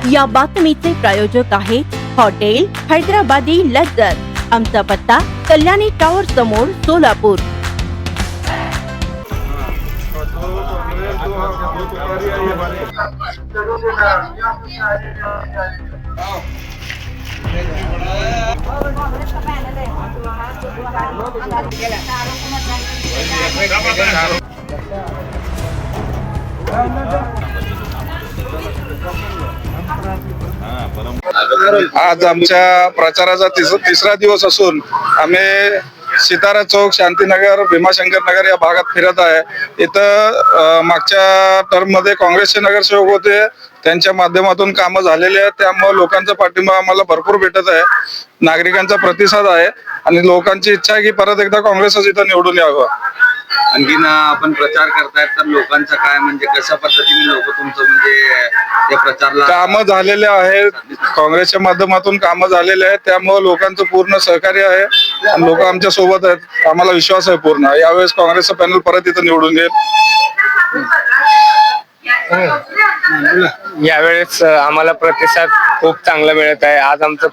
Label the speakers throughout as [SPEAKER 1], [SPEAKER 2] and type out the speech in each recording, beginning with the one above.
[SPEAKER 1] या बातमीचे प्रायोजक आहे हॉटेल हैदराबादी लज्जत। आमचा पत्ता कल्याणी टावर समोर सोलापूर।
[SPEAKER 2] आज आमच्या प्रचाराचा तिसरा दिवस असून आम्ही सितारा चौक, शांतीनगर, भीमाशंकर नगर या भागात फिरत आहे। इथं मागच्या टर्म मध्ये काँग्रेसचे नगरसेवक होते, त्यांच्या माध्यमातून कामं झालेले आहेत, त्यामुळे लोकांचा पाठिंबा आम्हाला भरपूर भेटत आहे, नागरिकांचा प्रतिसाद आहे आणि लोकांची इच्छा आहे की परत एकदा काँग्रेसच इथं निवडून यावं।
[SPEAKER 3] आणखीन आपण प्रचार करतायत तर लोकांचं काय, म्हणजे कशा पद्धतीने लोक तुमचं म्हणजे त्या प्रचारला
[SPEAKER 2] कामं झालेले आहेत, काँग्रेसच्या माध्यमातून कामं झालेले आहेत, त्यामुळे लोकांचं पूर्ण सहकार्य आहे आणि लोक आमच्या सोबत आहेत। आम्हाला विश्वास आहे पूर्ण यावेळेस काँग्रेसचं पॅनल परत इथं निवडून येईल।
[SPEAKER 4] यावेळेस आम्हाला प्रतिसाद खूप चांगला मिळत आहे। आज आमचं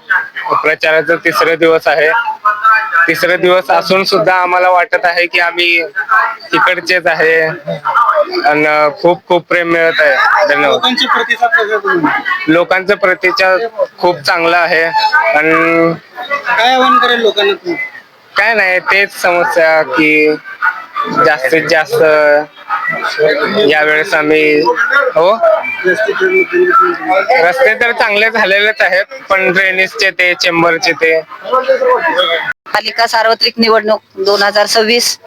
[SPEAKER 4] प्रचाराचा तिसरा दिवस आहे। तिसरा दिवस असून सुद्धा आम्हाला वाटत आहे की आम्ही तिकडचेच आहे आणि खूप खूप प्रेम मिळत आहे। धन्यवाद। लोकांचा प्रतिसाद खूप चांगला आहे आणि
[SPEAKER 5] काय आव्हान करेल लोकांना?
[SPEAKER 4] काय नाही, तेच समस्या की जास्तीत जास्त यावेळेस आम्ही रस्ते तर चांगले झालेलेच आहेत, पण ड्रेनेजचे ते चेंबरचे ते
[SPEAKER 6] पालिका सार्वत्रिक निवडणूक 2026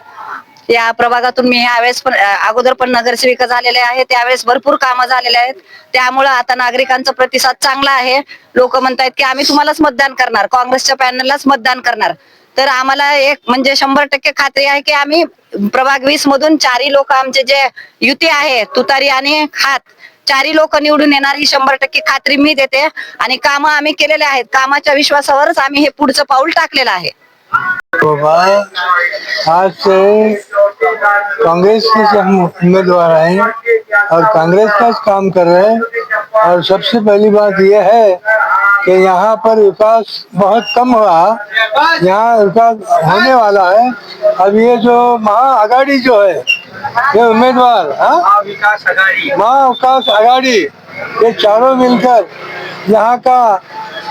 [SPEAKER 6] या प्रभागातून मी यावेळेस पण अगोदर पण नगरसेविका झालेले आहे, त्यावेळेस भरपूर कामं झालेले आहेत, त्यामुळे आता नागरिकांचा प्रतिसाद चांगला आहे। लोक म्हणतायत की आम्ही तुम्हालाच मतदान करणार, काँग्रेसच्या पॅनललाच मतदान करणार। तर आम्हाला एक म्हणजे 100% खात्री आहे की आम्ही प्रभाग 20 मधून चारही लोक आमचे जे युती आहे, तुतारी आणि हात चारही लोक निवडून येणार ही 100% खात्री मी देते आणि कामं आम्ही केलेले आहेत। कामाच्या विश्वासावरच आम्ही हे पुढचं पाऊल टाकलेलं आहे।
[SPEAKER 5] आज से कांग्रेस के हम उम्मीदवार हैं और कांग्रेस का काम कर रहे हैं। और सबसे पहली बात यह है कि यहाँ पर विकास बहुत कम हुआ, यहाँ विकास होने वाला है। अब ये जो महाआघाड़ी जो है, ये उम्मीदवार महाविकास आघाड़ी, ये चारों मिलकर यहाँ का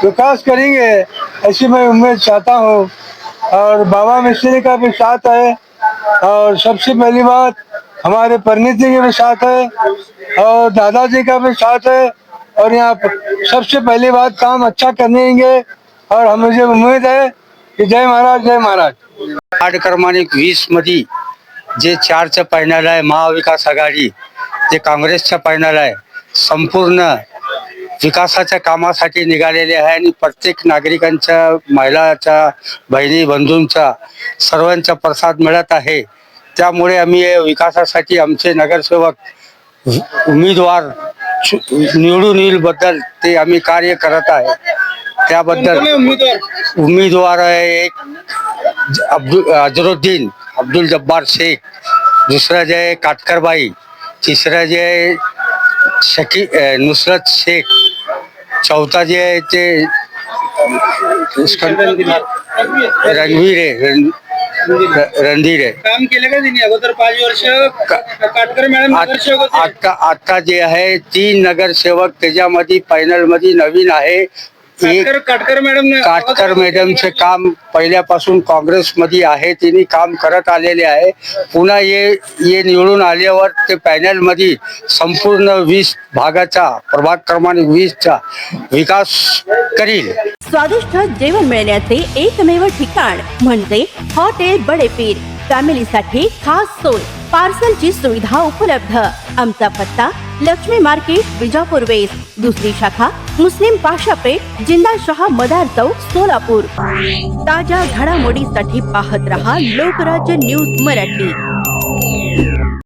[SPEAKER 5] विकास करेंगे ऐसी मैं उम्मीद चाहता हूँ। और बाबा मिस्त्री का भी साथ है और सबसे पहली बात हमारे परिणीत जी के भी साथ है और दादाजी का भी साथ है। और यहाँ सबसे पहली बात काम अच्छा करेंगे और हम मुझे उम्मीद है कि जय महाराज जय महाराज।
[SPEAKER 7] वार्ड क्रमांक 20 मध्ये जे 4चं पॅनल आहे महाविकास आघाडी, जे काँग्रेसचं पॅनल आहे, संपूर्ण विकासाच्या कामासाठी निघालेले आहे आणि प्रत्येक नागरिकांच्या, महिलांच्या, बहिणी बंधूंचा सर्वांचा प्रसाद मिळत आहे। त्यामुळे आम्ही विकासासाठी आमचे नगरसेवक उमेदवार निवडून येईल बद्दल ते आम्ही कार्य करत आहे। त्याबद्दल उमेदवार आहे एक अजरुद्दीन अब्दुल जब्बार शेख, दुसरा जे आहे काटकरबाई, तिसरा जे आहे नुसरत शेख, चौथा जे आहे ते रणधीर आहे।
[SPEAKER 5] काम केलं का त्यांनी अगोदर 5 वर्ष? काटकर मॅडम नगरसेवक होते।
[SPEAKER 7] आता जे आहे 3 नगरसेवक त्याच्यामध्ये पॅनल मध्ये नवीन आहे। काटकर मॅडमचे काम पहिल्यापासून काँग्रेस मध्ये आहे, तिने काम करत आलेले आहे। पुन्हा ये निवडून आल्यावर ते पॅनल मध्ये संपूर्ण 20 भागाचा प्रभाग क्रमांक 20चा विकास करील।
[SPEAKER 1] स्वादिष्ट जेवण मिळण्याचे एकमेव ठिकाण म्हणजे हॉटेल बडेपीर। फॅमिलीसाठी खास सोय, पार्सलची सुविधा उपलब्ध। आमचा पत्ता लक्ष्मी मार्केट, विजापूर वेस्ट, दुसरी शाखा मुस्लिम पाशापेठ, जिंदाशाह मदार चौक, सोलापूर। ताज्या घडामोडीसाठी पाहत रहा लोकराज्य न्यूज मराठी।